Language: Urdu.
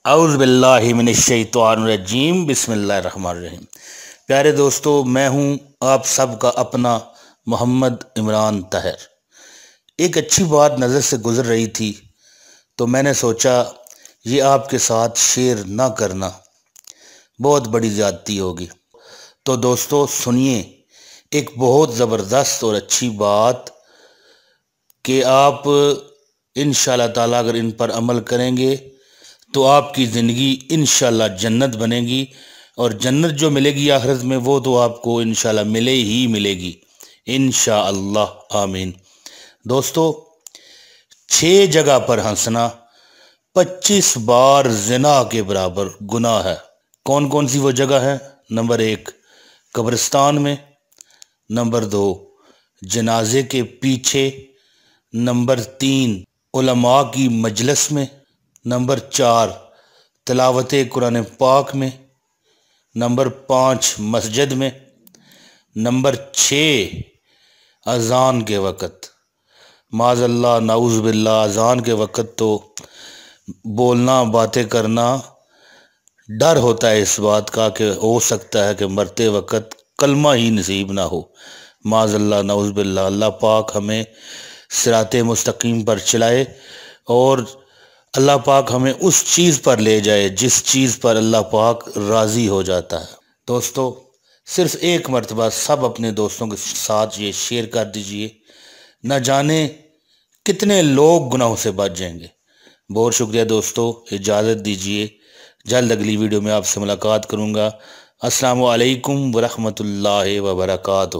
اعوذ باللہ من الشیطان الرجیم بسم اللہ الرحمن الرحیم۔ پیارے دوستو، میں ہوں آپ سب کا اپنا محمد عمران طاہر۔ ایک اچھی بات نظر سے گزر رہی تھی تو میں نے سوچا یہ آپ کے ساتھ شیئر نہ کرنا بہت بڑی زیادتی ہوگی۔ تو دوستو سنیے ایک بہت زبردست اور اچھی بات کہ آپ انشاءاللہ تعالیٰ اگر ان پر عمل کریں گے تو آپ کی زندگی انشاءاللہ جنت بنے گی، اور جنت جو ملے گی آخرت میں وہ تو آپ کو انشاءاللہ ملے ہی ملے گی انشاءاللہ، آمین۔ دوستو 6 جگہ پر ہنسنا 25 بار زنا کے برابر گناہ ہے۔ کون کون سی وہ جگہ ہے؟ نمبر 1 قبرستان میں، نمبر 2 جنازے کے پیچھے، نمبر 3 علماء کی مجلس میں، نمبر 4 تلاوت قرآن پاک میں، نمبر 5 مسجد میں، نمبر 6 اذان کے وقت۔ معاذ اللہ نعوذ باللہ، اذان کے وقت تو بولنا باتیں کرنا ڈر ہوتا ہے اس بات کا کہ ہو سکتا ہے کہ مرتے وقت کلمہ ہی نصیب نہ ہو، معاذ اللہ نعوذ باللہ۔ اللہ پاک ہمیں صراط مستقیم پر چلائے اور اللہ پاک ہمیں اس چیز پر لے جائے جس چیز پر اللہ پاک راضی ہو جاتا ہے۔ دوستو صرف ایک مرتبہ سب اپنے دوستوں کے ساتھ یہ شیئر کر دیجئے، نہ جانے کتنے لوگ گناہوں سے بچ جائیں گے۔ بہت شکریہ دوستو، اجازت دیجئے، جلد اگلی ویڈیو میں آپ سے ملاقات کروں گا۔ السلام علیکم ورحمۃ اللہ وبرکاتہ۔